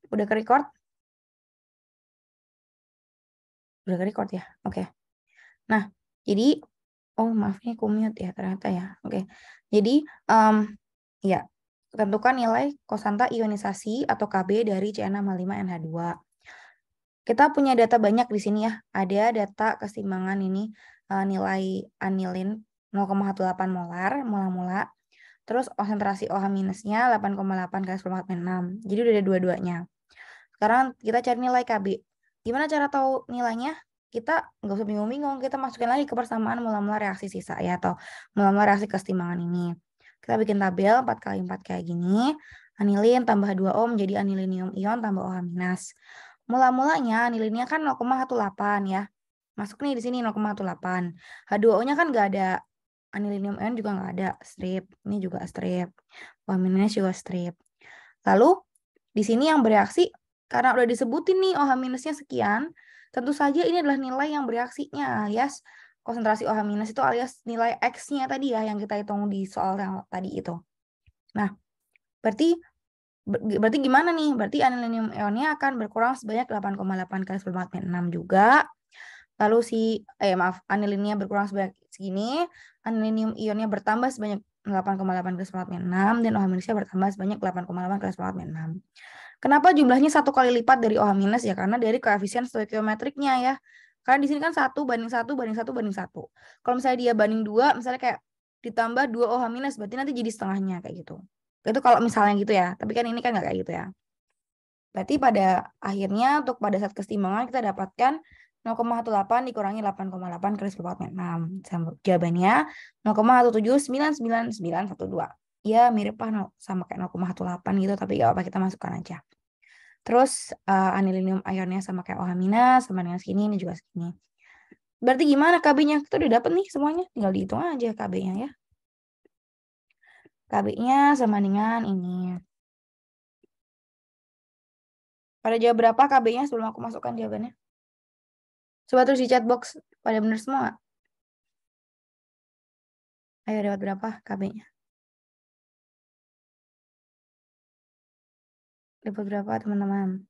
Udah ke-record? Udah ke-record ya? Oke. Nah, jadi, maaf nih mute ya ternyata ya. Oke. Jadi, ya, tentukan nilai konsanta ionisasi atau Kb dari C6H5NH2. Kita punya data banyak di sini ya. Ada data keseimbangan ini, nilai anilin 0,18 molar mula-mula. Terus konsentrasi OH minusnya 8,8 kali 10⁻⁶. Jadi udah ada dua-duanya. Sekarang kita cari nilai Kb. Gimana cara tahu nilainya? Kita nggak usah bingung-bingung, kita masukin lagi ke persamaan mula-mula reaksi sisa ya, atau mula-mula reaksi keseimbangan ini. Kita bikin tabel 4x4 kayak gini. Anilin tambah 2 ohm jadi anilinium ion tambah OH minus. Mula-mulanya anilinnya kan 0,18 ya. Masuk nih di sini 0,18. H2O-nya kan nggak ada. Anilinium ion juga nggak ada, strip. Ini juga strip. OH minus juga strip. Lalu di sini yang bereaksi, karena udah disebutin nih OH minusnya sekian, tentu saja ini adalah nilai yang bereaksinya, alias konsentrasi OH minus itu alias nilai X-nya tadi ya, yang kita hitung di soal yang tadi itu. Nah, berarti gimana nih? Berarti anilinium ionnya akan berkurang sebanyak 8,8 kali 10⁻⁶ juga. Lalu anilinnya berkurang sebanyak segini, anilinium ionnya bertambah sebanyak 8,8 kali 10⁻⁶, dan OH minusnya bertambah sebanyak 8,8 kali 10⁻⁶. Kenapa jumlahnya 1 kali lipat dari OH minus ya? Karena dari koefisien stoikiometriknya ya. Karena di sini kan 1 banding 1 banding 1 banding 1. Kalau misalnya dia banding 2, misalnya kayak ditambah 2 OH minus, berarti nanti jadi setengahnya kayak gitu. Itu kalau misalnya gitu ya. Tapi kan ini kan nggak kayak gitu ya. Berarti pada akhirnya untuk pada saat keseimbangan kita dapatkan 0,18 dikurangi 8,8 kali 10⁻⁶. Jawabannya 0,1799912. Ya mirip lah sama kayak 0,18 gitu, tapi gak apa-apa kita masukkan aja. Terus anilinium ionnya sama kayak OH minus, sama dengan segini, ini juga segini. Berarti gimana Kb-nya? Kita udah dapet nih semuanya, tinggal dihitung aja Kb-nya ya. Kb-nya sama dengan ini. Pada jawab berapa Kb-nya sebelum aku masukkan jawabannya? Coba terus di chat box, pada bener semua gak? Ayo dapat berapa Kb-nya? Dapat berapa teman-teman?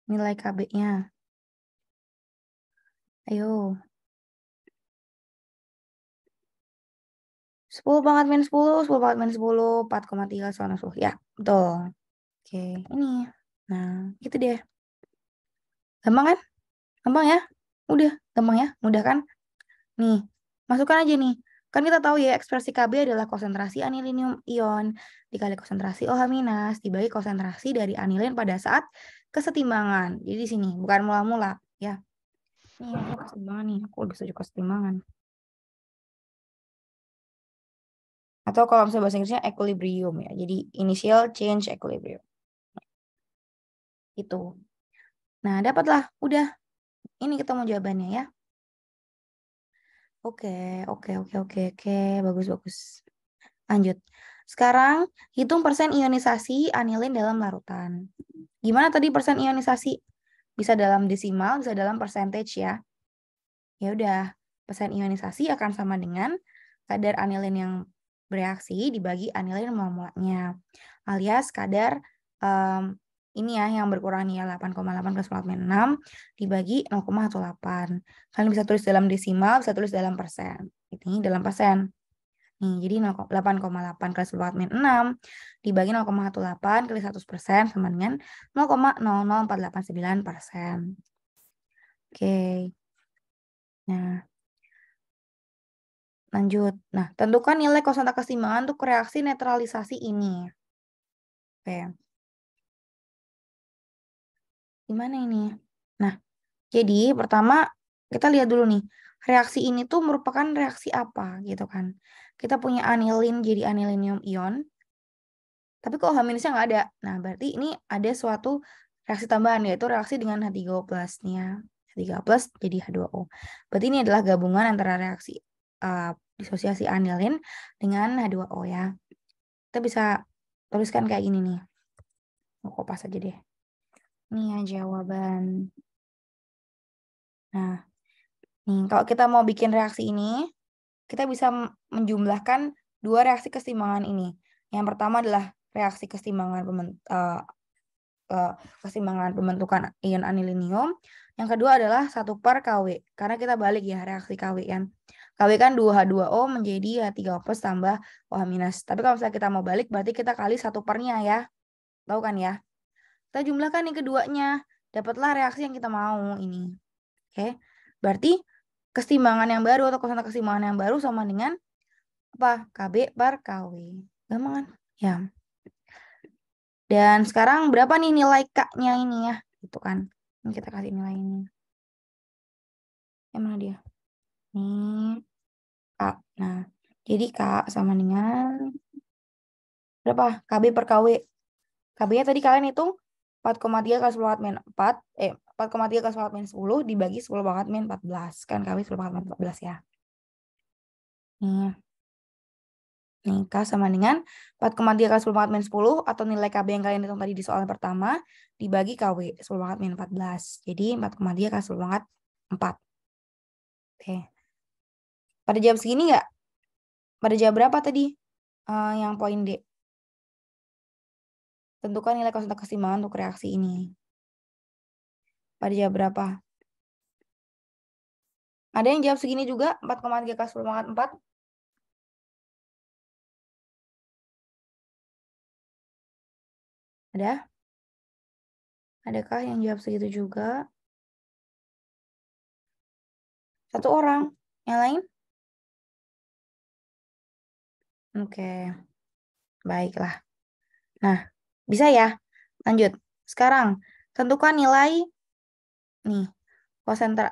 Nilai Kb-nya. Ayo. 10 pangkat minus 10, 10 pangkat minus 10, 4,3 soal 10. Ya, betul. Oke, ini. Nah, gitu deh. Gampang kan? Gampang ya? Udah, gampang ya? Mudah kan? Nih, masukkan aja nih. Kan kita tahu ya, ekspresi Kb adalah konsentrasi anilinium ion dikali konsentrasi OH minus dibagi konsentrasi dari anilin pada saat kesetimbangan. Jadi di sini, bukan mula-mula ya. Nih, aku kesetimbangan nih. Aku lebih setuju kesetimbangan. Atau kalau misalnya bahasa Inggrisnya equilibrium ya. Jadi initial change equilibrium. Itu. Nah, dapatlah. Udah. Ini ketemu jawabannya ya. Oke. Bagus. Lanjut. Sekarang hitung persen ionisasi anilin dalam larutan. Gimana tadi persen ionisasi? Bisa dalam desimal, bisa dalam percentage ya. Ya udah, persen ionisasi akan sama dengan kadar anilin yang bereaksi dibagi anilin mula-mulanya. Alias kadar ini ya yang berkurang nih ya 8,8 plus 4,6 dibagi 0,18. Kalian bisa tulis dalam desimal, bisa tulis dalam persen. Ini dalam persen. Nih, jadi 8,8 kali 10⁻⁶ dibagi 0,18 kali 100% sama dengan 0,00489%. Oke. Nah, lanjut. Nah, tentukan nilai konsenta keseimbangan untuk reaksi netralisasi ini. Oke. Gimana ini? Nah, jadi pertama kita lihat dulu nih. Reaksi ini tuh merupakan reaksi apa gitu kan. Kita punya anilin jadi anilinium ion. Tapi kok H minusnya nggak ada. Nah, berarti ini ada suatu reaksi tambahan, yaitu reaksi dengan H3O plus nih ya. H3O plus jadi H2O. Berarti ini adalah gabungan antara reaksi disosiasi anilin dengan H2O ya. Kita bisa tuliskan kayak gini nih. Aku kopas aja deh. Ini ya jawaban. Nah, nih kalau kita mau bikin reaksi ini, kita bisa menjumlahkan dua reaksi keseimbangan ini. Yang pertama adalah reaksi keseimbangan pembentukan ion anilinium. Yang kedua adalah 1/Kw. Karena kita balik ya reaksi Kw kan. Kw kan 2H2O menjadi H3O plus tambah OH minus. Tapi kalau misalnya kita mau balik berarti kita kali 1/nya ya. Tahu kan ya? Kita jumlahkan yang keduanya. Dapatlah reaksi yang kita mau ini. Oke. Berarti keseimbangan yang baru atau konstan keseimbangan yang baru sama dengan apa? Kb/Kw. Gampang kan? Ya. Dan sekarang berapa nih nilai K-nya ini ya? Gitu kan. Ini kita kasih nilai ini. Yang mana dia? Ini K. Nah, jadi K sama dengan berapa? Kb/Kw. Kb-nya tadi kalian hitung 4,3 kali 10 pangkat min 4. 4,3 kali 10 pangkat min 10 dibagi 10 pangkat min 14. Kan Kb 10 pangkat min 14 ya. Nih. Nih, K sama dengan 4,3 kali 10 pangkat min 10 atau nilai Kb yang kalian hitung tadi di soal pertama dibagi Kw 10 pangkat min 14. Jadi 4,3 kali 10 pangkat 4. Oke. Pada jawab segini nggak? Pada jawab berapa tadi? Yang poin D. Tentukan nilai konstan keseimbangan untuk reaksi ini. Pada jawab berapa? Ada yang jawab segini juga? 4,3 kali 10 pangkat 4? Ada? Adakah yang jawab segitu juga? Satu orang. Yang lain? Oke. Baiklah. Nah, bisa ya? Lanjut. Sekarang, tentukan nilai nih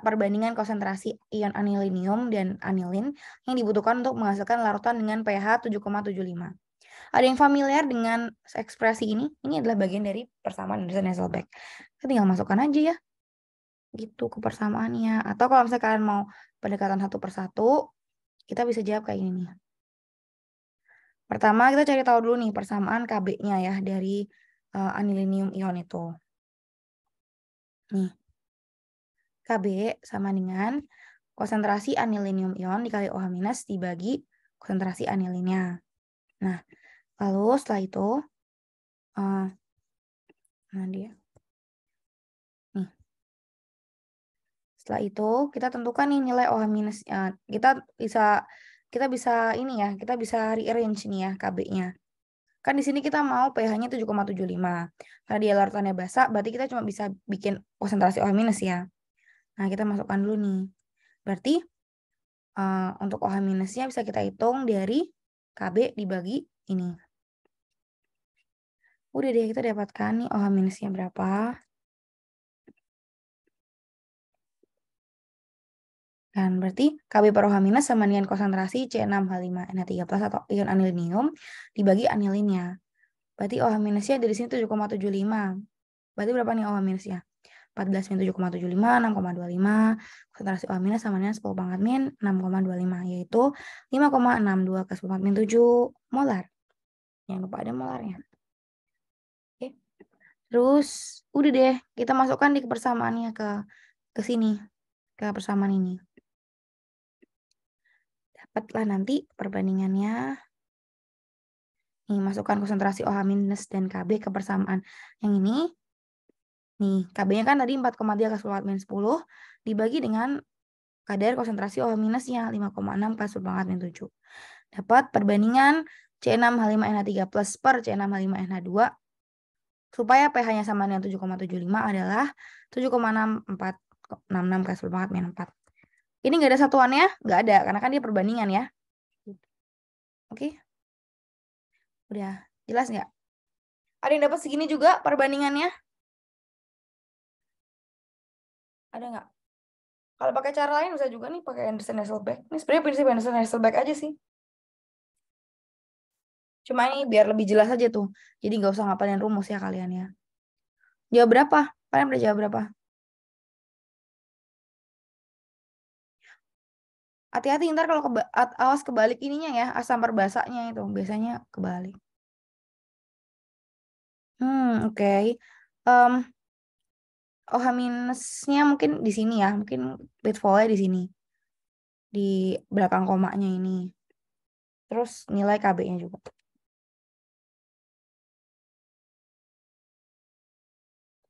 perbandingan konsentrasi ion anilinium dan anilin yang dibutuhkan untuk menghasilkan larutan dengan pH 7,75. Ada yang familiar dengan ekspresi ini? Ini adalah bagian dari persamaan Anderson-Hasselbalch. Kita tinggal masukkan aja ya. Gitu ke persamaannya. Atau kalau misalnya kalian mau pendekatan satu persatu, kita bisa jawab kayak ini nih. Pertama kita cari tahu dulu nih persamaan Kb-nya ya dari anilinium ion itu. Nih. Kb sama dengan konsentrasi anilinium ion dikali OH minus dibagi konsentrasi anilinnya. Nah, lalu setelah itu nah dia. Nih. Setelah itu kita tentukan nih nilai OH minus. Kita bisa ini ya, kita bisa rearrange nih ya Kb-nya. Kan di sini kita mau pH-nya 7,75. Karena dia larutannya basah, berarti kita cuma bisa bikin konsentrasi OH minus ya. Nah, kita masukkan dulu nih. Berarti untuk OH minusnya bisa kita hitung dari Kb dibagi ini. Udah deh, kita dapatkan nih OH minusnya berapa. Dan berarti Kb per OH minus sama dengan konsentrasi C6H5NH3+ atau ion anilinium dibagi anilinnya. Berarti OH minusnya dari sini 7,75. Berarti berapa nih OH minusnya? 14 min 7,75, 6,25. Konsentrasi OH minus sama dengan 10 pangkat min 6,25, yaitu 5,62 ke 10 pangkat min 7 molar. Jangan lupa ada molarnya. Oke. Terus udah deh, kita masukkan di persamaannya ke sini, ke persamaan ini. Dapatlah nanti perbandingannya. Nih, masukkan konsentrasi OH minus dan Kb ke persamaan yang ini. Nih, Kb-nya kan tadi 4,3 ke 10 min 10 dibagi dengan kadar konsentrasi OH minusnya 5,6 ke 10 min 7. Dapat perbandingan C6H5NH3+ per C6H5NH2 supaya pH-nya sama dengan 7,75 adalah 7,6466 ke 10 min 4. Ini nggak ada satuannya? Nggak ada, karena kan dia perbandingan ya. Oke? Udah, jelas nggak? Ada yang dapat segini juga perbandingannya? Ada nggak? Kalau pakai cara lain bisa juga nih pakai Anderson-Hasselbalch. Ini sebenarnya prinsip Anderson-Hasselbalch aja sih. Cuma ini biar lebih jelas aja tuh. Jadi nggak usah ngapalin rumus ya kalian ya. Jawab berapa? Kalian udah jawab berapa? Hati-hati ntar kalau awas kebalik ininya ya, asam perbasaknya itu. Biasanya kebalik. Oke. OH minusnya mungkin di sini ya. Mungkin pitfall-nya di sini. Di belakang komanya ini. Terus nilai KB-nya juga.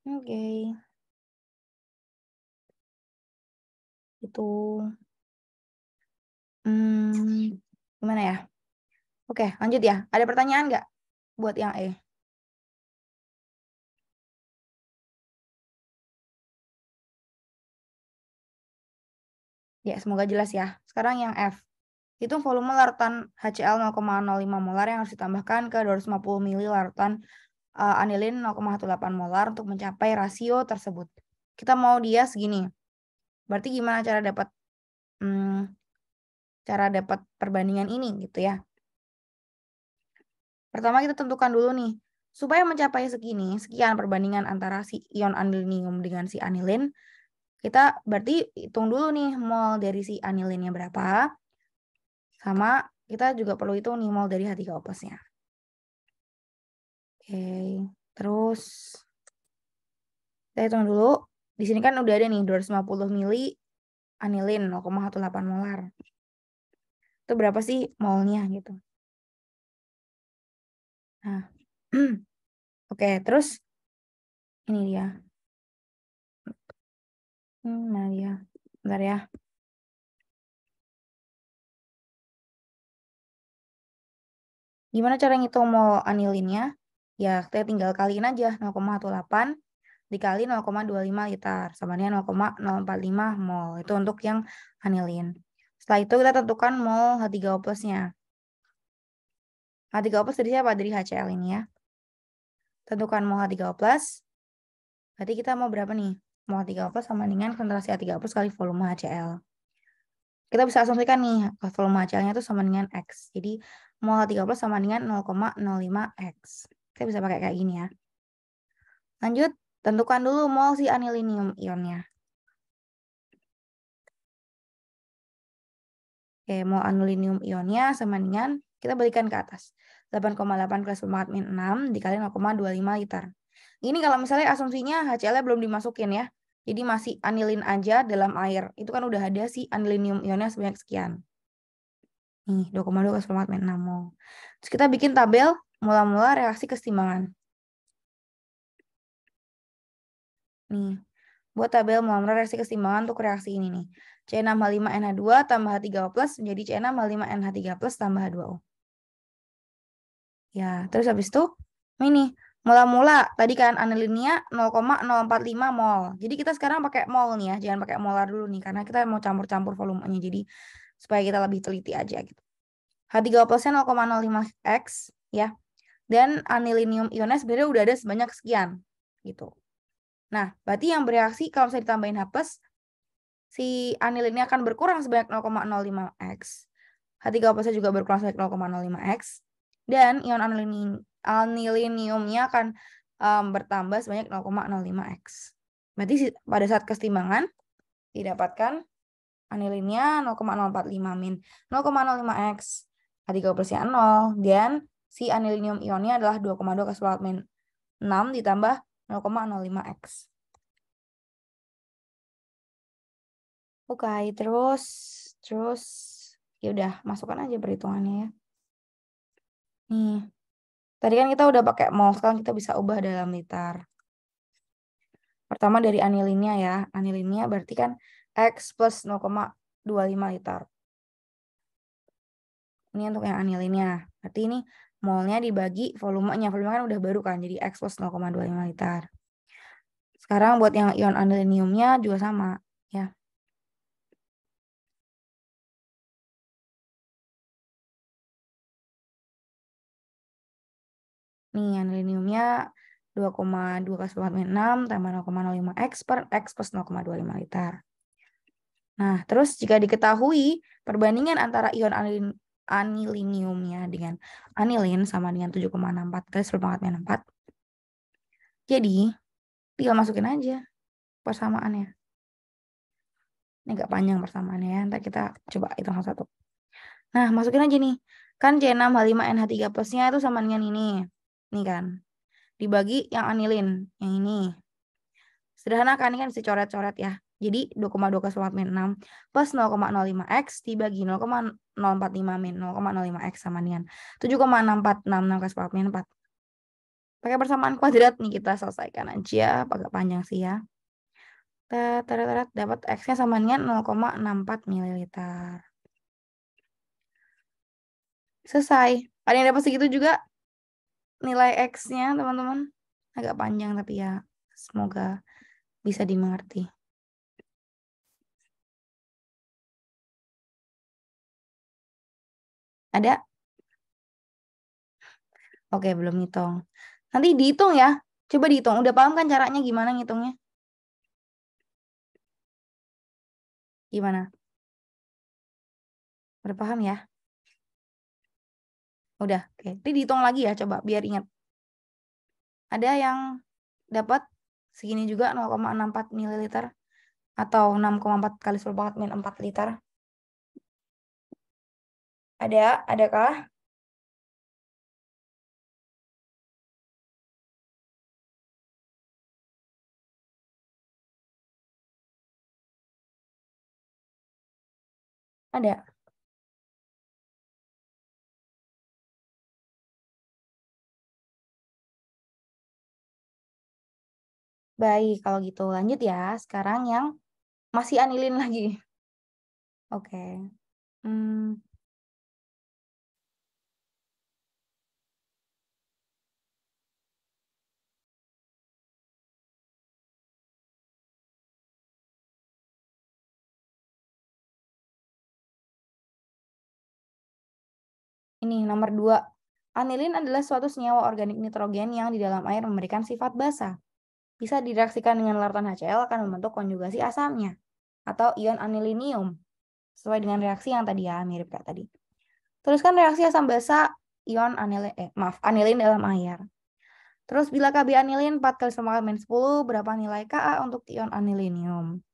Oke. Itu. Gimana ya? Oke, lanjut ya. Ada pertanyaan nggak buat yang E? Ya, semoga jelas ya. Sekarang yang F. Hitung volume larutan HCl 0,05 molar yang harus ditambahkan ke 250 ml larutan anilin 0,18 molar untuk mencapai rasio tersebut. Kita mau dia segini. Berarti gimana cara dapat perbandingan ini gitu ya. Pertama kita tentukan dulu nih. Supaya mencapai sekian perbandingan antara si ion anilinium dengan si anilin, kita berarti hitung dulu nih mol dari si anilinnya berapa. Sama kita juga perlu hitung nih mol dari H3O plusnya. Oke, terus kita hitung dulu. Di sini kan udah ada nih 250 mili anilin 0,18 molar. Itu berapa sih molnya gitu. Nah, oke, terus ini dia. Nah dia. Bentar ya. Gimana cara ngitung mol anilinnya? Ya, kita tinggal kaliin aja 0,18 dikali 0,25 liter sama dengan 0,045 mol. Itu untuk yang anilin. Setelah itu kita tentukan mol H3O plusnya. H3O plus dari siapa? Dari HCl ini ya. Tentukan mol H3O plus. Berarti kita mau berapa nih? Mol H3O plus sama dengan konsentrasi H3O plus kali volume HCl. Kita bisa asumsikan nih, volume HCl-nya itu sama dengan X. Jadi, mol H3O plus sama dengan 0,05 X. Kita bisa pakai kayak gini ya. Lanjut, tentukan dulu mol si anilinium ionnya. Oke, mol anilinium ionnya sama dengan, kita balikan ke atas. 8,8 kelas format min 6 dikali 0,25 liter. Ini kalau misalnya asumsinya HCl-nya belum dimasukin ya. Jadi masih anilin aja dalam air. Itu kan udah ada si anilinium ionnya sebanyak sekian. Nih, 2,2 kelas format min 6 mol. Terus kita bikin tabel mula-mula reaksi kesetimbangan. Nih, buat tabel mula-mula reaksi kesetimbangan untuk reaksi ini nih. C6H5NH2 tambah H3O plus menjadi C6H5NH3 plus tambah H2O. Ya, terus habis itu ini mula-mula tadi kan anilinnya 0,045 mol. Jadi kita sekarang pakai mol nih ya, jangan pakai molar dulu nih karena kita mau campur-campur volumenya. Jadi supaya kita lebih teliti aja gitu. H3O plusnya 0,05 X ya. Dan anilinium ionnya sebenarnya udah ada sebanyak sekian gitu. Nah, berarti yang bereaksi kalau misalnya ditambahin H+, si anilinnya akan berkurang sebanyak 0,05 X. H3O plusnya juga berkurang sebanyak 0,05 X. Dan ion aniliniumnya akan bertambah sebanyak 0,05 X. Berarti pada saat kesetimbangan didapatkan anilinnya 0,045 min 0,05 X. H3O plusnya 0 dan si anilinium ionnya adalah 2,2 keseluruhan min 6 ditambah 0,05 X. Oke, terus ya udah masukkan aja perhitungannya ya. Nih, tadi kan kita udah pakai mol, sekarang kita bisa ubah dalam liter. Pertama dari anilinnya ya, anilinnya berarti kan X plus 0,25 liter. Ini untuk yang anilinnya. Berarti ini molnya dibagi volumenya. Volume kan udah baru kan, jadi X plus 0,25 liter. Sekarang buat yang ion aniliniumnya juga sama ya. Nih aniliniumnya 2,2 keseluruhan min 6 tambah 0,05 X per X plus 0,25 liter. Nah, terus jika diketahui perbandingan antara ion aniliniumnya dengan anilin sama dengan 7,64 kali 10⁴. Jadi, tinggal masukin aja persamaannya. Ini agak panjang persamaannya ya. Ntar kita coba hitung satu-satu. Nah, masukin aja nih. Kan C6H5NH3 plusnya itu sama dengan ini. Nih kan. Dibagi yang anilin. Yang ini. Sederhana kan, ini kan bisa coret-coret ya. Jadi 2,2 keseluruhan min 6 plus 0,05 X dibagi 0,045 min 0,05 X sama dengan 7,6466 keseluruhan min 4. Pakai persamaan kuadrat nih kita selesaikan aja, agak panjang sih ya. Dapat X-nya sama dengan 0,64 ml. Selesai. Ada yang dapat segitu juga nilai X-nya, teman-teman. Agak panjang tapi ya semoga bisa dimengerti. Ada? Oke, belum hitung. Nanti dihitung ya. Coba dihitung. Udah paham kan caranya gimana ngitungnya? Gimana? Udah paham ya? Udah. Oke. Jadi dihitung lagi ya, coba biar ingat. Ada yang dapat segini juga 0,64 ml atau 6,4 kali 10 min 4 liter. Adakah? Ada. Baik, kalau gitu lanjut ya. Sekarang yang masih anilin lagi. Oke. Hmm, ini nomor 2. Anilin adalah suatu senyawa organik nitrogen yang di dalam air memberikan sifat basa. Bisa direaksikan dengan larutan HCl akan membentuk konjugasi asamnya atau ion anilinium. Sesuai dengan reaksi yang tadi ya, mirip kayak tadi. Teruskan reaksi asam basa anilin dalam air. Terus bila Kb anilin 4 kali 10 berapa nilai Ka untuk ion anilinium?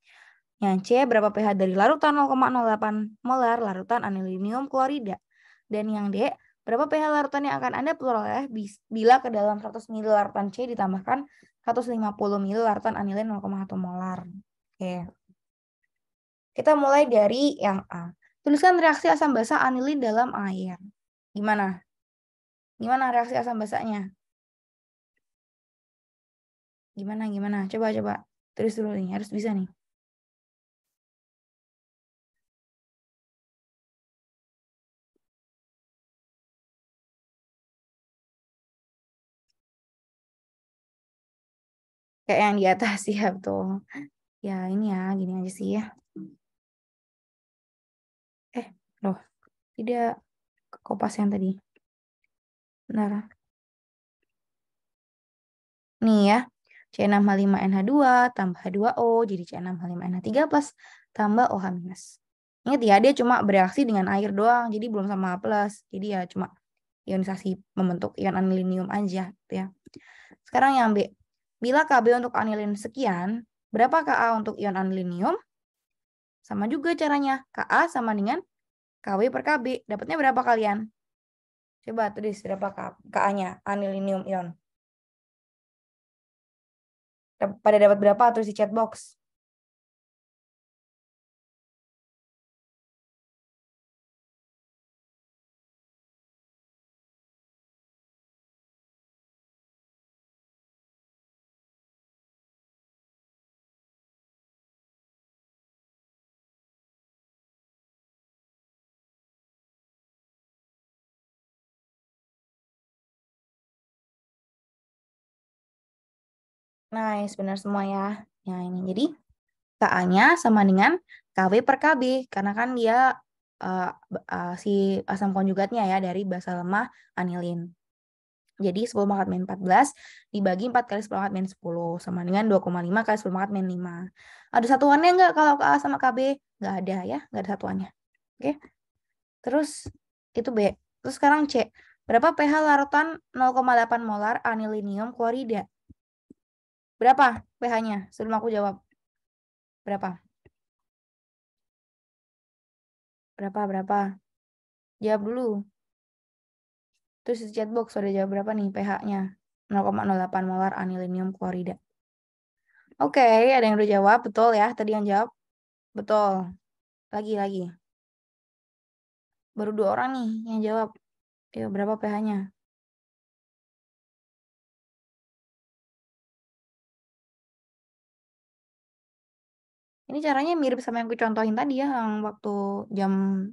Yang C berapa pH dari larutan 0,08 molar larutan anilinium klorida. Dan yang D berapa pH larutan yang akan Anda peroleh bila ke dalam 100 ml larutan C ditambahkan 150 ml larutan anilin 0,1 molar. Oke. Kita mulai dari yang A. Tuliskan reaksi asam basa anilin dalam air. Gimana? Gimana reaksi asam basanya? Gimana? Coba. Tulis dulu nih, harus bisa nih. Kayak yang di atas ya, betul. Ya, ini ya, gini aja sih ya. Loh, tidak ke kopas yang tadi. Benar. Nih ya, C6H5NH2 tambah H2O jadi C6H5NH3 plus tambah OH minus. Ingat ya, dia cuma bereaksi dengan air doang, jadi belum sama H plus. Jadi ya cuma ionisasi membentuk ion anilinium aja gitu ya. Sekarang yang B. Bila Kb untuk anilin sekian, berapa Ka untuk ion anilinium? Sama juga caranya. Ka sama dengan Kw per Kb. Dapatnya berapa kalian? Coba tulis berapa Ka-nya anilinium ion. Pada dapat berapa terus di chat box. Nice, benar semua ya. Nah, ini jadi Ka-nya sama dengan Kw per Kb karena kan dia si asam konjugatnya ya dari basa lemah anilin. Jadi 10 pangkat min 14 dibagi 4 kali 10 pangkat min 10 sama dengan 2,5 kali 10 pangkat min 5. Ada satuannya enggak kalau Ka sama Kb? Enggak ada ya, enggak ada satuannya. Oke. Terus itu B. Terus sekarang C. Berapa pH larutan 0,8 molar anilinium klorida? Berapa pH-nya? Sebelum aku jawab. Berapa? Berapa? Jawab dulu. Terus di chatbox udah jawab berapa nih pH-nya? 0,08 molar anilinium klorida. Oke, ada yang udah jawab. Betul ya, tadi yang jawab. Betul. Lagi. Baru 2 orang nih yang jawab. Yuk, berapa pH-nya? Ini caranya mirip sama yang aku contohin tadi ya, yang waktu jam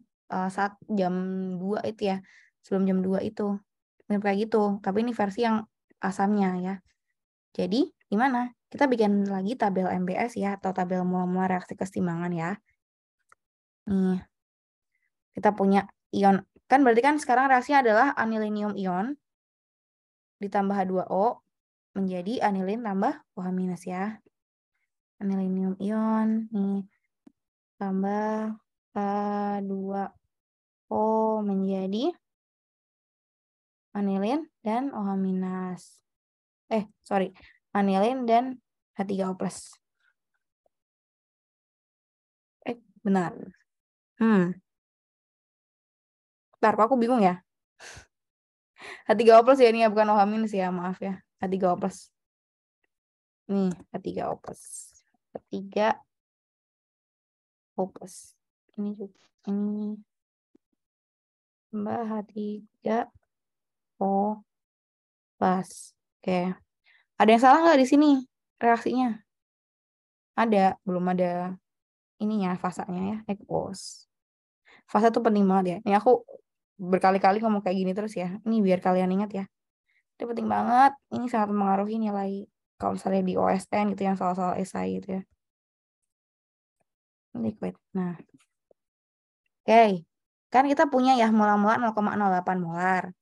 jam 2 itu ya. Sebelum jam 2 itu. Mirip kayak gitu, tapi ini versi yang asamnya ya. Jadi, gimana? Kita bikin lagi tabel MBS ya, atau tabel mula-mula reaksi kesetimbangan ya. Nih, kita punya ion. Kan berarti kan sekarang reaksinya adalah anilinium ion ditambah H2O menjadi anilin tambah OH- ya. Anilinium ion nih tambah H2O menjadi anilin dan OH-. Sorry. Anilin dan H3O+. Benar. Bentar, kok aku bingung ya? H3O+ ya ini ya, bukan OH- ya, maaf ya. H3O+. Nih, H3O+. H3O+. Ini juga. Ini tambah H3O+. Oke. Ada yang salah nggak di sini reaksinya? Ada, belum ada ininya, fasanya ya. Ekos. Fase itu penting banget ya. Ini aku berkali-kali ngomong kayak gini terus ya. Ini biar kalian ingat ya. Itu penting banget. Ini sangat mempengaruhi nilai kalau misalnya di OSN gitu yang soal-soal esai gitu ya. Liquid. Nah, oke. Kan kita punya ya molar-molar 0,08 molar.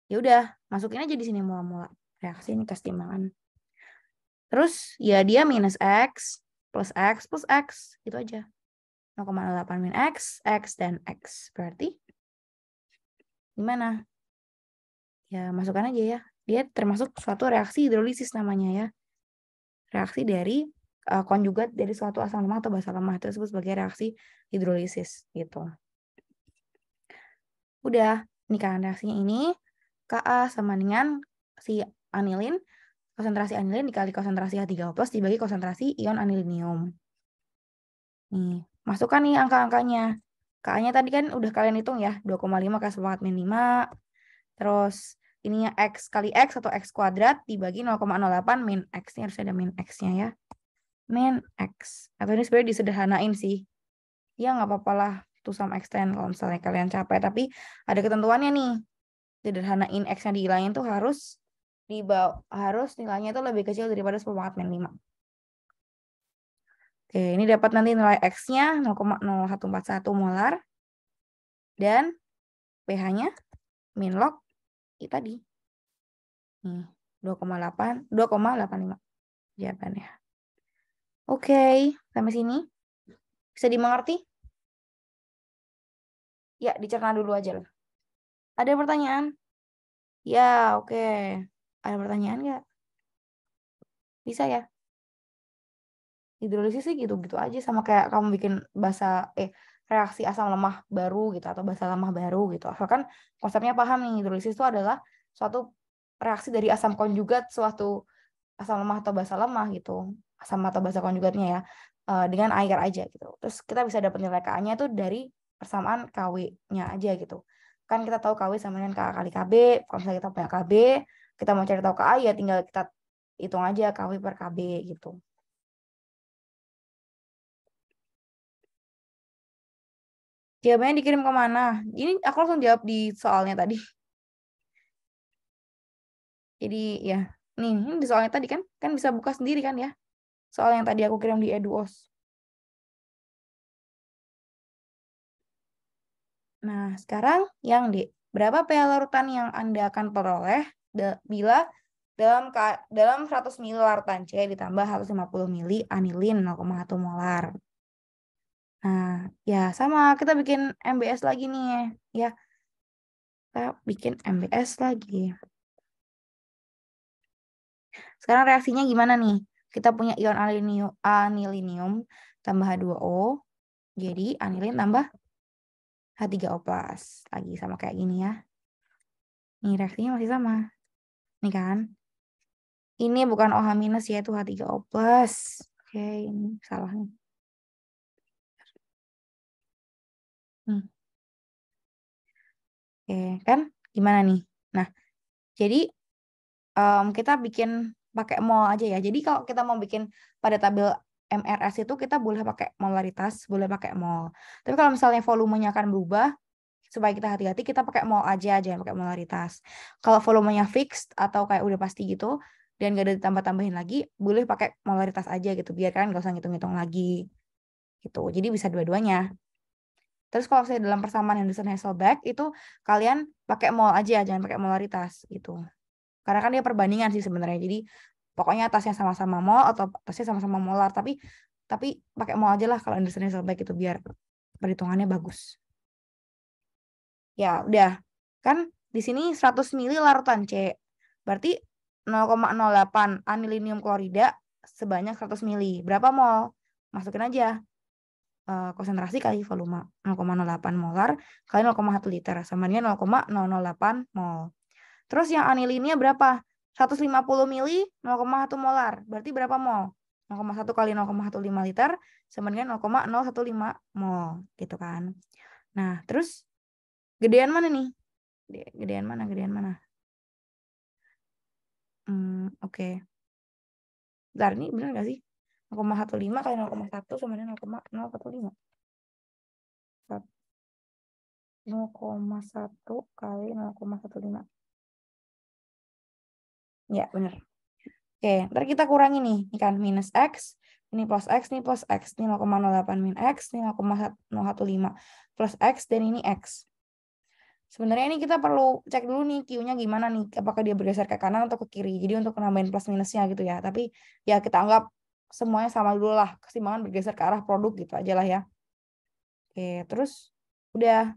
Ya udah, masukin aja di sini molar-molar. Reaksi ini kesetimbangan. Terus ya dia minus X plus X plus X. Gitu aja. 0,08 min X, dan X. Berarti gimana? Ya masukkan aja ya. Dia termasuk suatu reaksi hidrolisis namanya ya. Reaksi dari konjugat dari suatu asam lemah atau basa lemah itu disebut sebagai reaksi hidrolisis gitu. Udah, ini kan reaksinya ini Ka sama dengan si anilin, konsentrasi anilin dikali konsentrasi H3O+ dibagi konsentrasi ion anilinium. Nih, masukkan nih angka-angkanya. Ka-nya tadi kan udah kalian hitung ya, 2,5 kali 10⁻⁵. Terus ininya X kali X atau X kuadrat dibagi 0,08 min X. Ini harus ada min X-nya ya. Min X. Atau ini sebenarnya disederhanain sih. Ya nggak apa-apa lah to some extent kalau misalnya kalian capek. Tapi ada ketentuannya nih. Sederhanain X-nya dihilangin tuh harus nilainya itu lebih kecil daripada 10⁻⁵. Oke, ini dapat nanti nilai X-nya 0,0141 molar. Dan pH-nya min log tadi. Nih, 2,85 jawabannya. Oke, sampai sini. Bisa dimengerti? Ya, dicerna dulu aja lah. Ada pertanyaan? Ya, oke. Ada pertanyaan nggak? Bisa ya? Hidrolisis sih gitu-gitu aja. Sama kayak kamu bikin reaksi asam lemah baru gitu. Atau basa lemah baru gitu. Asalkan konsepnya paham nih. Hidrolisis itu adalah suatu reaksi dari asam konjugat suatu asam lemah atau basa lemah gitu. Asam atau basa konjugatnya ya. Dengan air aja gitu. Terus kita bisa dapat nilai Ka-nya itu dari persamaan Kw-nya aja gitu. Kan kita tahu Kw sama dengan Ka kali Kb. Kalau misalnya kita punya Kb, kita mau cari tahu Ka ya tinggal kita hitung aja Kw per Kb gitu. Jawabannya dikirim ke mana? Ini aku langsung jawab di soalnya tadi. Jadi ya, nih ini di soalnya tadi kan bisa buka sendiri kan ya. Soal yang tadi aku kirim di Eduos. Nah, sekarang yang di berapa pH larutan yang Anda akan peroleh bila dalam 100 ml larutan C ditambah 150 ml anilin 0,1 molar. Nah, ya sama kita bikin MBS lagi nih ya. Kita bikin MBS lagi. Sekarang reaksinya gimana nih? Kita punya ion anilinium tambah H2O. Jadi anilin tambah H3O+. Lagi sama kayak gini ya. Nih reaksinya masih sama. Nih kan. Ini bukan OH- ya, itu H3O+. Oke, ini salah nih. Oke, kan? Gimana nih? Nah, jadi kita bikin pakai mol aja ya. Jadi kalau kita mau bikin pada tabel MRS itu kita boleh pakai molaritas, boleh pakai mol. Tapi kalau misalnya volumenya akan berubah, supaya kita hati-hati, kita pakai mol aja, jangan pakai molaritas. Kalau volumenya fixed atau kayak udah pasti gitu, dan gak ada ditambah-tambahin lagi, boleh pakai molaritas aja gitu, biar kan gak usah ngitung-ngitung lagi. Gitu. Jadi bisa dua-duanya. Terus kalau saya dalam persamaan Henderson-Hasselbalch itu kalian pakai mol aja, jangan pakai molaritas gitu. Karena kan dia perbandingan sih sebenarnya. Jadi pokoknya atasnya sama-sama mol atau atasnya sama-sama molar, tapi pakai mol aja lah kalau Henderson-Hasselbalch itu biar perhitungannya bagus. Ya, udah. Kan di sini 100 mili larutan C. Berarti 0,08 anilinium klorida sebanyak 100 mili. Berapa mol? Masukin aja. Konsentrasi kali volume 0,08 molar kali 0,1 liter sama dengan 0,008 mol. Terus yang anilinnya berapa? 150 mili 0,1 molar. Berarti berapa mol? 0,1 kali 0,15 liter sama dengan 0,015 mol gitu kan. Nah, terus gedean mana nih? Gedean mana? Oke. Bentar, ini benar nggak sih? 0,15 kali 0,1 sama dengan 0,015. 0,1 kali 0,15. Ya, benar. Oke, ntar kita kurangi nih. Ini kan minus X, ini plus X, ini plus X. Ini 0,08 min X, ini 0,015 plus X, dan ini X. Sebenarnya ini kita perlu cek dulu nih Q-nya gimana nih. Apakah dia bergeser ke kanan atau ke kiri. Jadi untuk nambahin plus minusnya gitu ya. Tapi ya kita anggap semuanya sama dulu lah. Keseimbangan bergeser ke arah produk gitu aja lah ya. Oke, terus udah.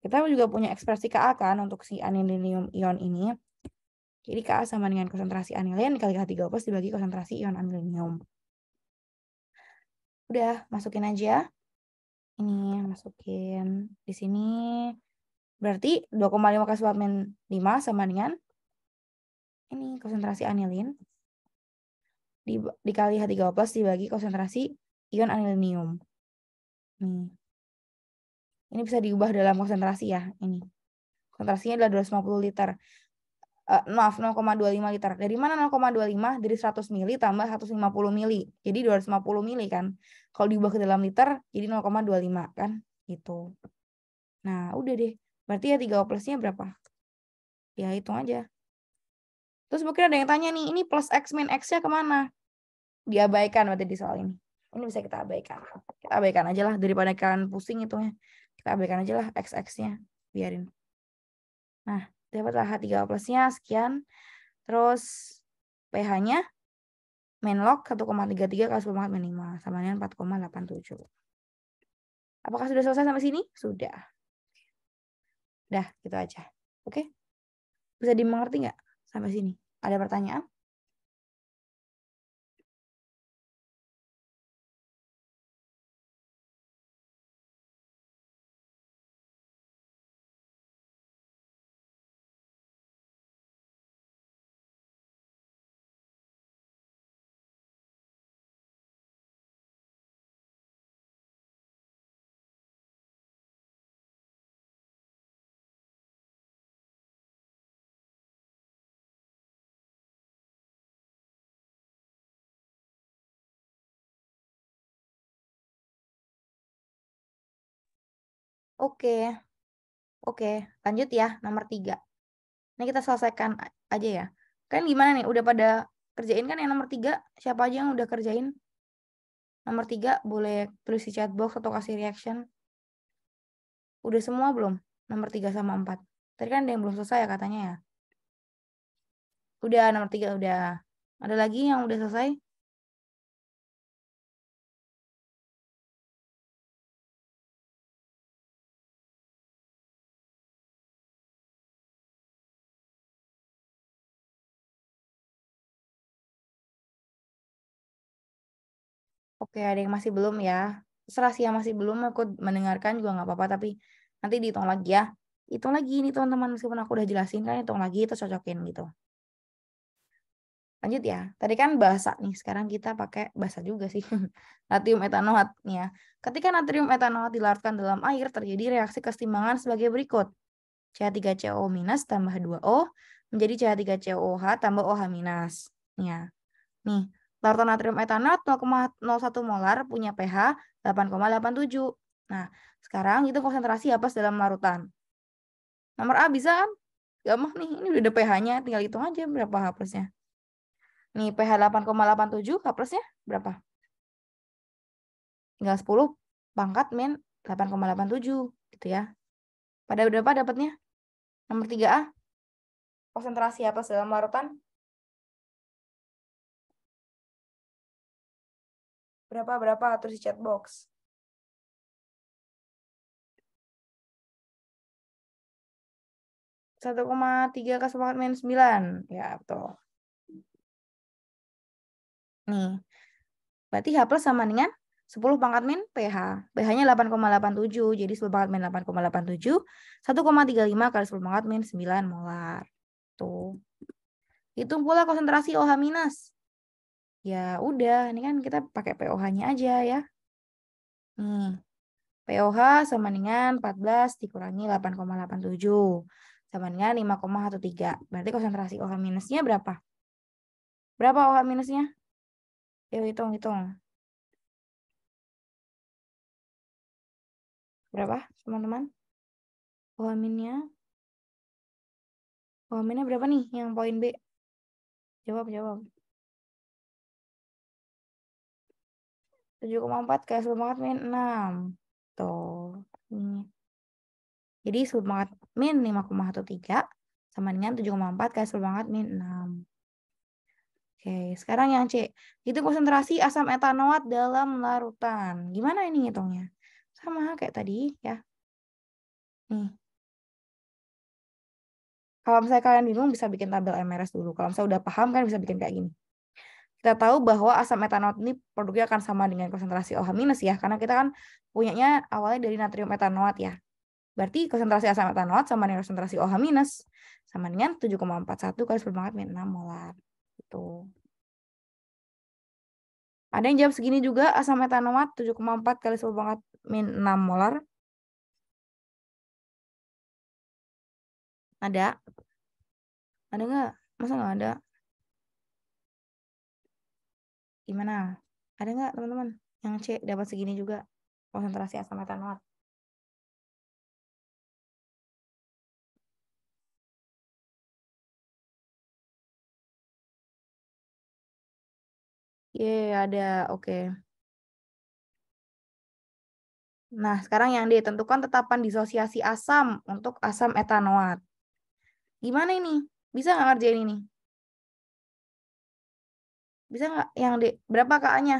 Kita juga punya ekspresi Ka kan untuk si anilinium ion ini. Jadi Ka sama dengan konsentrasi anilin dikali H3O+ dibagi konsentrasi ion anilinium. Udah, masukin aja. Ini masukin di sini. Berarti 2,5 kali 10⁻⁵ sama dengan ini konsentrasi anilin dikali H3O+ dibagi konsentrasi ion anilinium. Ini bisa diubah dalam konsentrasi ya. Ini konsentrasinya adalah 250 liter. Maaf, 0,25 liter. Dari mana 0,25? Dari 100 mili tambah 150 mili. Jadi 250 mili kan. Kalau diubah ke dalam liter, jadi 0,25 kan. Gitu. Nah, udah deh. Berarti ya 3O+-nya berapa? Ya, hitung aja. Terus mungkin ada yang tanya nih, ini plus X min X-nya kemana? Diabaikan berarti di soal ini. Ini bisa kita abaikan. Kita abaikan aja lah, daripada kalian pusing hitungnya. Kita abaikan aja lah X-nya. Biarin. Nah, dapatlah H3O+-nya sekian. Terus pH-nya main log 1,33 kali 10⁻⁵ sama dengan 4,87. Apakah sudah selesai sampai sini? Sudah. Udah, gitu aja. Oke? Bisa dimengerti nggak sampai sini? Ada pertanyaan? Oke. Oke, lanjut ya, nomor 3. Ini kita selesaikan aja ya. Kan gimana nih, udah pada kerjain kan yang nomor 3? Siapa aja yang udah kerjain? Nomor 3 boleh tulis di chat box atau kasih reaction. Udah semua belum? Nomor 3 sama 4. Tadi kan ada yang belum selesai ya katanya ya. Udah, nomor 3 udah. Ada lagi yang udah selesai? Oke, ada yang masih belum ya. Terserah sih yang masih belum, aku mendengarkan juga nggak apa-apa, tapi nanti dihitung lagi ya. Hitung lagi nih teman-teman, meskipun aku udah jelasin kan, hitung lagi terus cocokin gitu. Lanjut ya. Tadi kan bahasa nih, sekarang kita pakai bahasa juga sih. Natrium etanoat nih ya. Ketika natrium etanoat dilarutkan dalam air, terjadi reaksi keseimbangan sebagai berikut. CH3CO- tambah 2O menjadi CH3COOH tambah OH-. Nih ya. Nih, Larutan natrium etanat 0,01 molar punya pH 8,87. Nah, sekarang itu konsentrasi H+ dalam larutan. Nomor A bisa kan? Gampang nih, ini udah ada pH-nya, tinggal hitung aja berapa H+-nya. Nih, pH 8,87, H+-nya berapa? Tinggal 10 pangkat min 8,87 gitu ya. Pada berapa dapatnya? Nomor 3A. Konsentrasi H+ dalam larutan. Berapa? Tulis di chat box. 1,3 ke 9. Ya, betul. Nih, berarti H+ sama dengan 10 pangkat min pH. pH-nya 8,87. Jadi 10 pangkat min 8,87. 1,35 kali 10 pangkat min 9 molar. Tuh. Hitung pula konsentrasi OH-. Ya udah, ini kan kita pakai POH-nya aja ya. Nih, POH sama dengan 14 dikurangi 8,87. Sama dengan 5,13. Berarti konsentrasi OH-nya berapa? Berapa OH-nya? Yuk hitung. Berapa, teman-teman? OH-nya? OH-nya berapa nih yang poin B? Jawab. 7,4 kali 10 pangkat min 6. Tuh. Ini. Jadi 10 pangkat min 5,13 sama dengan 7,4 kali 10 pangkat min 6. Oke, sekarang yang C. Itu konsentrasi asam etanoat dalam larutan. Gimana ini ngitungnya? Sama kayak tadi ya. Nih. Kalau misalnya kalian bingung bisa bikin tabel MRS dulu. Kalau misalnya udah paham kan bisa bikin kayak gini. Kita tahu bahwa asam etanoat ini produknya akan sama dengan konsentrasi OH- ya. Karena kita kan punyanya awalnya dari natrium etanoat ya. Berarti konsentrasi asam etanoat sama dengan konsentrasi OH- sama dengan 7,41 kali 10 pangkat min 6 molar. Itu. Ada yang jawab segini juga, asam etanoat 7,4 kali 10 pangkat min 6 molar. Ada? Ada nggak? Masa nggak ada? Gimana? Ada nggak teman-teman? Yang C dapat segini juga konsentrasi asam etanoat. Ye, ada. Oke. Nah, sekarang yang ditentukan tetapan disosiasi asam untuk asam etanoat. Gimana ini? Bisa nggak ngerjain ini? Bisa nggak? Yang D. Berapa KA-nya?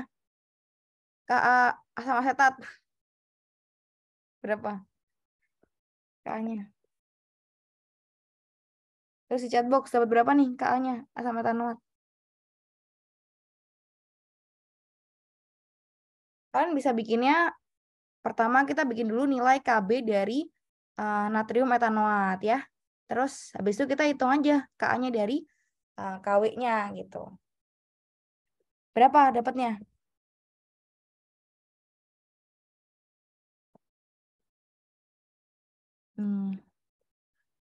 KA asam asetat. Berapa KA-nya? Terus di chatbox dapat berapa nih KA-nya asam etanoat? Kalian bisa bikinnya, pertama kita bikin dulu nilai KB dari natrium etanoat ya. Terus habis itu kita hitung aja KA-nya dari KW-nya gitu. Berapa dapatnya?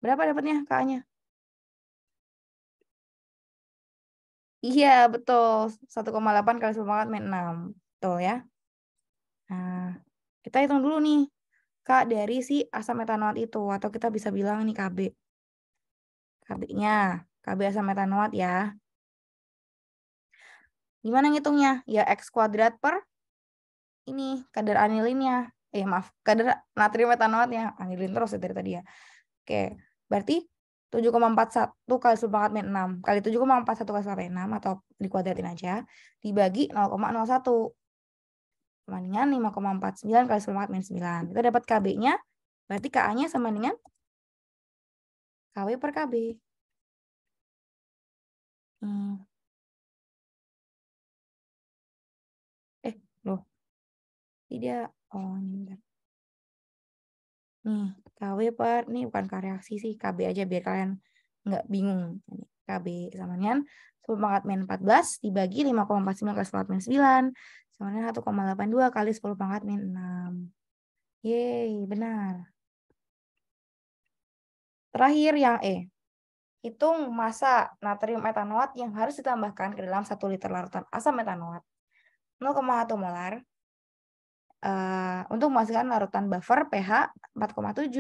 Berapa dapatnya KA-nya? Iya, betul. 1,8 kali 10 pangkat min 6. Betul ya. Nah, kita hitung dulu nih. Kak, dari si asam metanoat itu. Atau kita bisa bilang nih KB. KB-nya. KB asam metanoat ya. Gimana ngitungnya? Ya X kuadrat per ini kadar anilinnya. Maaf. Kadar natrium metanoatnya. Anilin terus ya dari tadi ya. Oke. Berarti 7,41 kali 10 pangkat min 6 kali 7,41 kali 10 pangkat min 6 atau dikuadratin aja. Dibagi 0,01. Sama dengan 5,49 kali 10 pangkat min 9. Kita dapat KB-nya. Berarti KA-nya sama dengan KW per KB. Hmm. Loh. Tidak. Oh, ini bentar. Nih, KW per, ini bukan K reaksi sih, KB aja biar kalian nggak bingung. KB sama dengan 10 pangkat min 14 dibagi 5,49 kali 10 pangkat min 9 sama dengan 1,82 kali 10 pangkat min 6. Yeay, benar. Terakhir yang E. Hitung massa natrium etanoat yang harus ditambahkan ke dalam 1 liter larutan asam metanoat 0,1 molar untuk menghasilkan larutan buffer pH 4,7.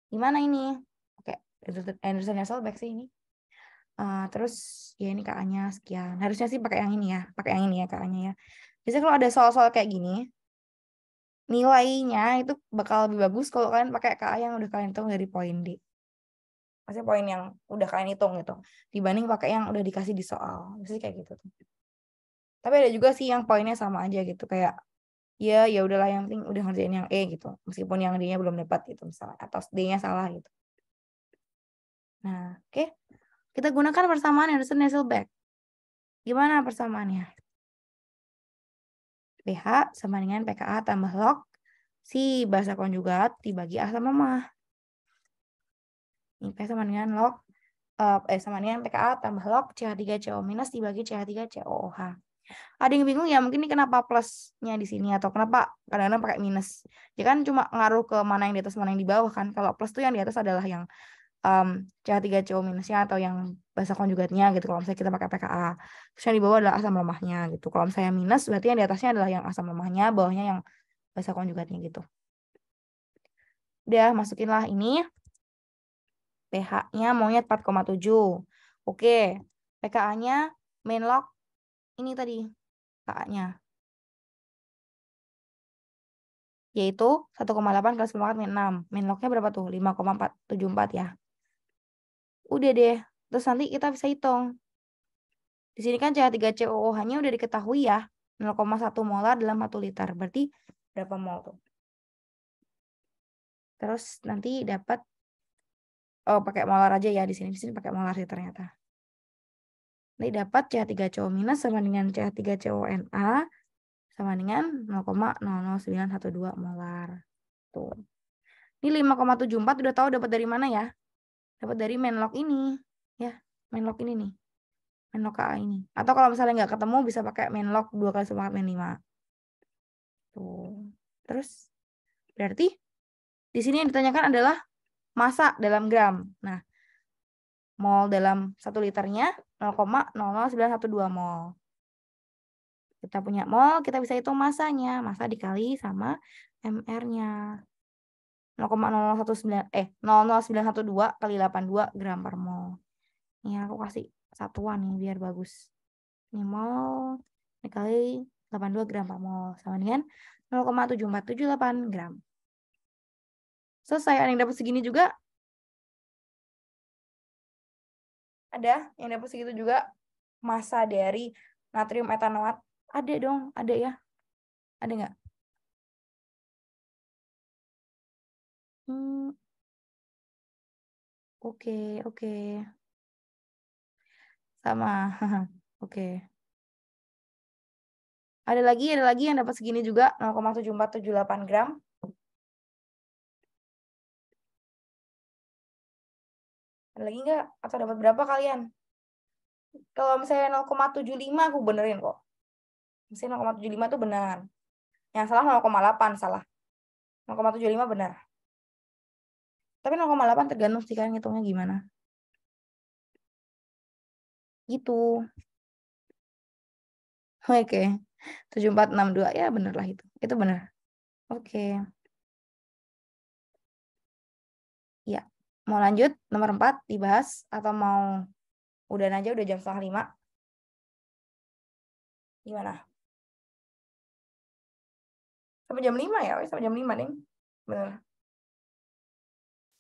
Gimana ini? Oke, Anderson-Hasselbalch sih ini. Terus ya ini KA-nya sekian. Harusnya sih pakai yang ini ya, KA-nya ya. Biasanya kalau ada soal-soal kayak gini, nilainya itu bakal lebih bagus kalau kalian pakai KA yang udah kalian hitung dari poin D. Maksudnya poin yang udah kalian hitung gitu, dibanding pakai yang udah dikasih di soal. Biasanya kayak gitu tuh. Tapi ada juga sih yang poinnya sama aja gitu, kayak ya udahlah yang penting udah ngerjain yang E gitu, meskipun yang D-nya belum dapat gitu misalnya, atau D-nya salah gitu. Nah, oke. Kita gunakan persamaan Anderson-Hasselbalch. Gimana persamaannya? pH sama dengan pKa tambah log si basa konjugat dibagi A sama mah. Ini pH sama dengan log sama dengan pKa tambah log CH3CO minus dibagi CH3COOH. Ada yang bingung ya, mungkin ini kenapa plusnya di sini atau kenapa kadang-kadang pakai minus. Ya kan cuma ngaruh ke mana yang di atas mana yang di bawah kan. Kalau plus tuh yang di atas adalah yang CH3CO minusnya atau yang basa konjugatnya gitu kalau misalnya kita pakai pKa. Terus yang di bawah adalah asam lemahnya gitu. Kalau misalnya minus berarti yang di atasnya adalah yang asam lemahnya, bawahnya yang basa konjugatnya gitu. Udah masukinlah ini pH-nya maunya 4,7. Oke, pKa-nya main log ini tadi pKa-nya yaitu 1,8 kali 10 min 6. Min lognya berapa tuh? 5,474 ya. Udah deh. Terus nanti kita bisa hitung. Di sini kan CH3COOH-nya udah diketahui ya, 0,1 molar dalam 1 liter. Berarti berapa mol tuh? Terus nanti dapat pakai molar aja ya di sini. Di sini pakai molar sih ternyata. Nanti dapat CH3CO minus sama dengan CH3CONa sama dengan 0,00912 molar. Tuh. Ini 5,74 udah tahu dapat dari mana ya? Dapat dari main log ini. Ya, main log ini nih. Main log KA ini. Atau kalau misalnya nggak ketemu bisa pakai main log 2 kali 10 min 5. Tuh. Terus berarti di sini yang ditanyakan adalah massa dalam gram. Nah, mol dalam 1 liternya 0,00912 mol. Kita punya mol, kita bisa hitung massanya. Massa dikali sama MR-nya. 0,0019 kali 82 gram per mol. Ini aku kasih satuan nih biar bagus. Ini mol dikali 82 gram per mol sama dengan 0,7478 gram. Selesai. Ada yang dapat segini juga? Ada yang dapat segitu juga massa dari natrium etanoat? Ada dong, ada ya. Ada nggak? Oke, oke. Sama. Oke. Ada lagi yang dapat segini juga 0,7478 gram. Ada lagi nggak? Atau dapat berapa kalian? Kalau misalnya 0,75 aku benerin kok. Misalnya 0,75 itu benar. Yang salah 0,8 salah. 0,75 benar. Tapi 0,8 tergantung sih kalian ngitungnya gimana. Gitu. Oke. 7462 ya bener lah itu. Itu benar. Oke. Ya. Mau lanjut nomor 4 dibahas atau mau udah aja udah jam 4:30? Gimana? Sampai jam 5 ya? Sampai jam 5, Ding. Bener.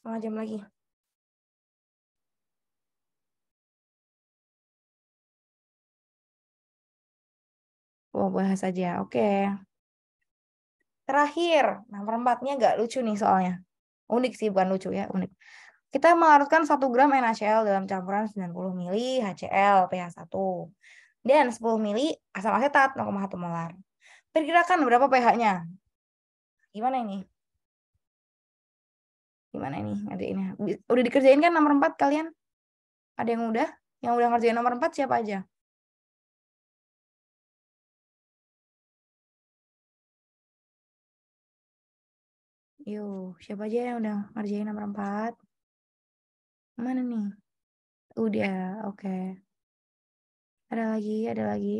Setengah jam lagi. Oh, bahas aja. Oke. Terakhir, nomor 4-nya agak lucu nih soalnya. Unik sih, bukan lucu ya, unik. Kita melarutkan 1 gram NaCl dalam campuran 90 ml HCl pH 1 dan 10 ml asam asetat 0,1 molar. Perkirakan berapa pH-nya? Gimana ini? Gimana ini? Ngerjainnya. Udah dikerjain kan nomor 4 kalian? Ada yang udah? Yang udah ngerjain nomor 4 siapa aja? Yuk, siapa aja yang udah ngerjain nomor 4? Mana nih? Udah, oke. Ada lagi, ada lagi.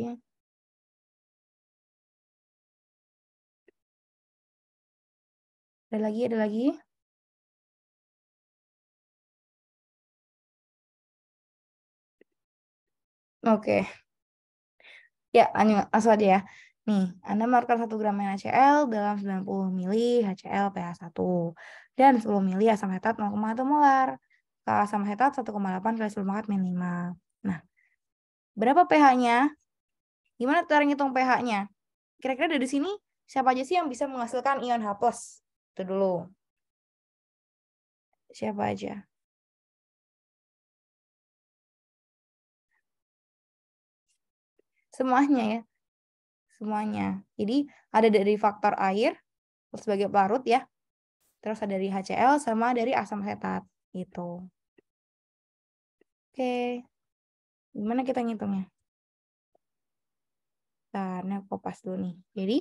Ada lagi, ada lagi. Oke. Ya, langsung aja ya. Nih, Anda menaruhkan 1 gram NaCl dalam 90 mili HCl pH1 dan 10 mili asam asetat 0,1 molar. Kalau asam asetat 1,8 kali 10 pangkat min 5. Nah, berapa pH-nya? Gimana cara ngitung pH-nya? Kira-kira dari sini siapa aja sih yang bisa menghasilkan ion H+? Itu dulu. Siapa aja? Semuanya ya. Semuanya. Jadi ada dari faktor air sebagai pelarut ya. Terus ada dari HCl sama dari asam asetat gitu. Oke. Gimana kita ngitungnya? Nah, ini aku kopas dulu nih. Jadi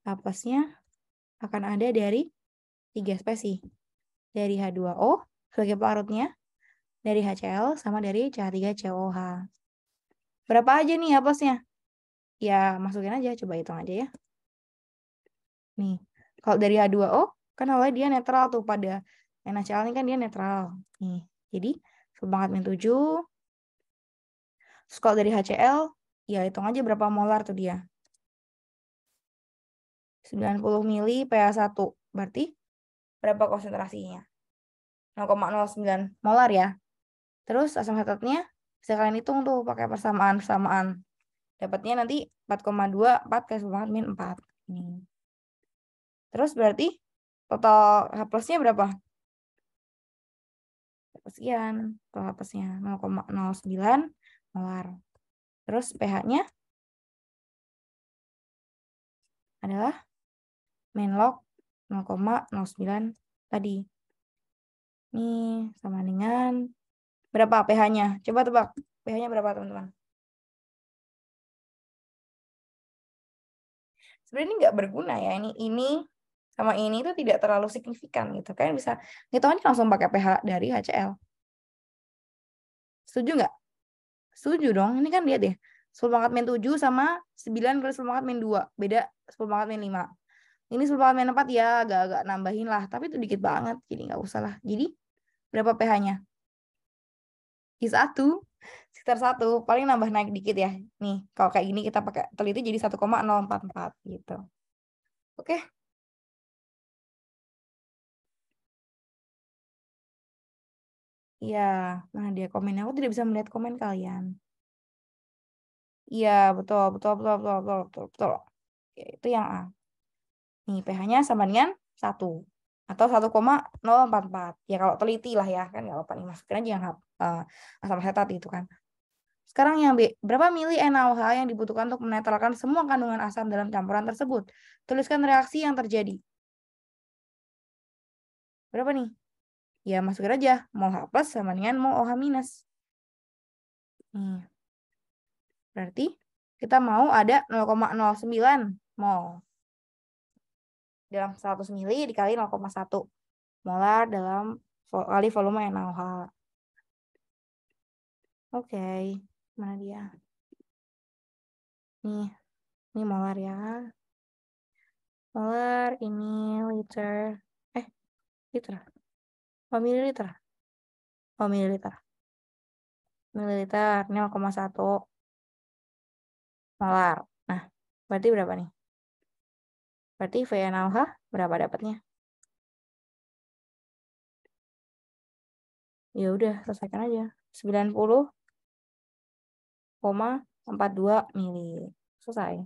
hapusnya akan ada dari 3 spesies. Dari H2O sebagai pelarutnya, dari HCl sama dari CH3COH. Berapa aja nih hapusnya? Ya, masukin aja, coba hitung aja ya. Nih, kalau dari H2O, kan awalnya dia netral tuh pada NaCl ini kan dia netral. Nih, jadi 10⁻⁷. Terus kalau dari HCl, ya hitung aja berapa molar tuh dia. 90 mili pH1. Berarti berapa konsentrasinya? 0,09 molar ya. Terus asam asetatnya bisa kalian hitung tuh pakai persamaan-persamaan. Dapatnya nanti 4,2, 4 kali 10⁻⁴. Ini. Terus berarti total H plusnya berapa? Sekian. Total H plusnya 0,09 molar. Terus pH-nya adalah main log 0,09 tadi. Ini sama dengan berapa pH-nya? Coba tebak. pH-nya berapa, teman-teman? Sebenarnya ini nggak berguna ya. Ini sama ini itu tidak terlalu signifikan gitu. Kalian bisa ngitung aja langsung pakai pH dari HCl. Setuju nggak? Setuju dong. Ini kan lihat deh. 10⁻⁷ sama 9 kali 10⁻². Beda 10⁻⁵. Ini 10⁻⁴ ya agak-agak nambahin lah. Tapi itu dikit banget. Jadi nggak usah lah. Jadi berapa pH-nya? I1 sekitar 1. Paling nambah naik dikit ya. Nih, kalau kayak gini kita pakai teliti jadi 1,044 gitu. Oke. Iya, nah dia komennya. Aku tidak bisa melihat komen kalian. Iya, betul, betul, betul, betul, betul, betul, betul. Oke, itu yang A. Nih, pH-nya sama dengan 1. Atau 1,044. Ya, kalau teliti lah ya. Kan nggak apa-apa nih. Masukin aja yang asam asetat itu kan. Sekarang yang B. Berapa mili NaOH yang dibutuhkan untuk menetralkan semua kandungan asam dalam campuran tersebut? Tuliskan reaksi yang terjadi. Berapa nih? Ya, masukin aja. Mol H plus sama dengan mol OH minus. Nih. Berarti kita mau ada 0,09 mol dalam 100 mili dikali 0,1 molar dalam kali volume NaOH. Oke, mana dia? Ini molar ya. Molar ini liter. Liter. Oh, mililiter. Oh, mililiter. Mililiter 0,1 molar. Nah, berarti berapa nih? Berarti VNaOH berapa dapatnya? Ya udah, selesaikan aja. 90,42 mili. Selesai.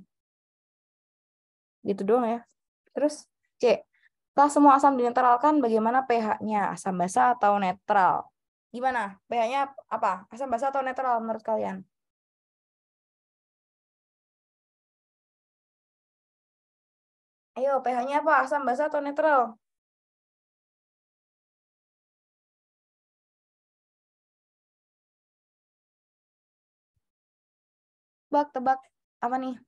Gitu doang ya. Terus C. Setelah semua asam dinetralkan, bagaimana pH-nya? Asam basa atau netral? Gimana? pH-nya apa? Asam basa atau netral menurut kalian? Ayo, pH-nya apa? Asam basa atau netral? Tebak. Apa nih?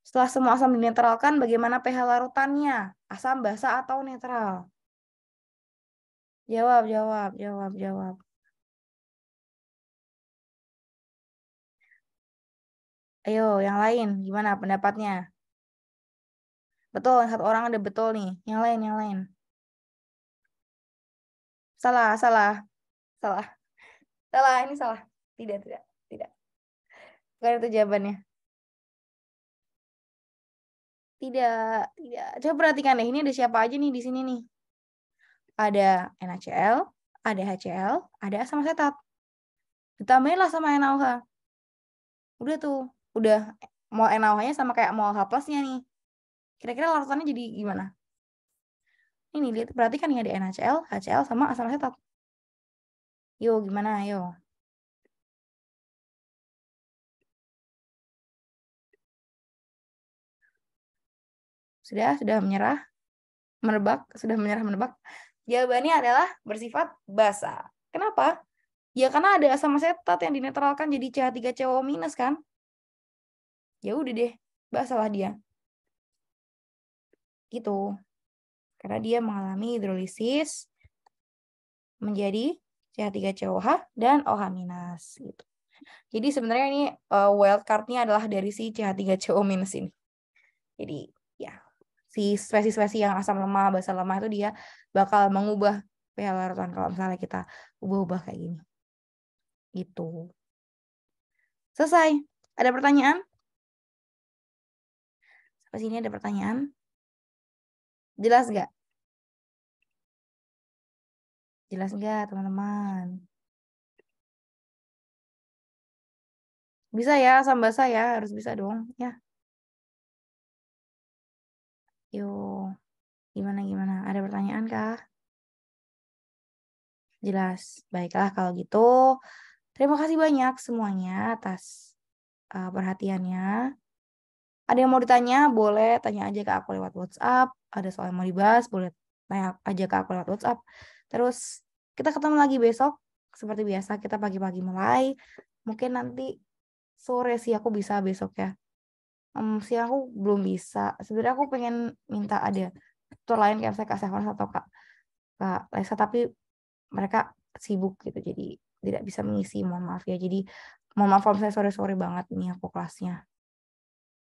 Setelah semua asam dinetralkan, bagaimana pH larutannya? Asam basa atau netral? Jawab, jawab, jawab, jawab. Ayo, yang lain, gimana pendapatnya? Betul, satu orang ada betul nih. Yang lain, yang lain. Salah, salah, salah, salah. Ini salah. Tidak, tidak, tidak. Bukan itu jawabannya. Tidak, tidak. Coba perhatikan deh, ini ada siapa aja nih di sini nih. Ada NaCl, ada HCl, ada asam asetat. Ditambahin lah sama NaOH. Udah tuh, udah mol NaOH-nya sama kayak mol H plusnya nih. Kira-kira larutannya jadi gimana? Ini lihat, perhatikan nih ada NaCl, HCl sama asam asetat. Yo, gimana? Yo. Sudah menyerah, menebak, sudah menyerah menebak. Jawabannya adalah bersifat basa. Kenapa? Ya karena ada asam asetat yang dinetralkan jadi CH3CO- kan? Ya udah deh, basalah dia. Gitu. Karena dia mengalami hidrolisis menjadi CH3COH dan OH- gitu. Jadi sebenarnya ini wild card-nya adalah dari si CH3CO- ini. Jadi ya, si spesies-spesies yang asam lemah, basa lemah itu dia bakal mengubah pH larutan kalau misalnya kita ubah-ubah kayak gini. Gitu. Selesai. Ada pertanyaan? Sampai sini ada pertanyaan? Jelas nggak? Jelas nggak, teman-teman? Bisa ya, asam basa ya, harus bisa dong. Ya, yuk. Gimana? Ada pertanyaan kah? Jelas. Baiklah kalau gitu. Terima kasih banyak semuanya atas perhatiannya. Ada yang mau ditanya, boleh tanya aja ke aku lewat WhatsApp. Ada soal yang mau dibahas, boleh tanya aja ke aku lewat WhatsApp. Terus kita ketemu lagi besok. Seperti biasa, kita pagi-pagi mulai. Mungkin nanti sore sih aku bisa besok ya. Siang aku belum bisa. Sebenarnya aku pengen minta ada tutor lain kayak saya Kak Stefanus atau Kak Lesa, tapi mereka sibuk gitu, jadi tidak bisa mengisi. Mohon maaf ya. Jadi mohon maaf kalau saya sore-sore banget nih aku kelasnya.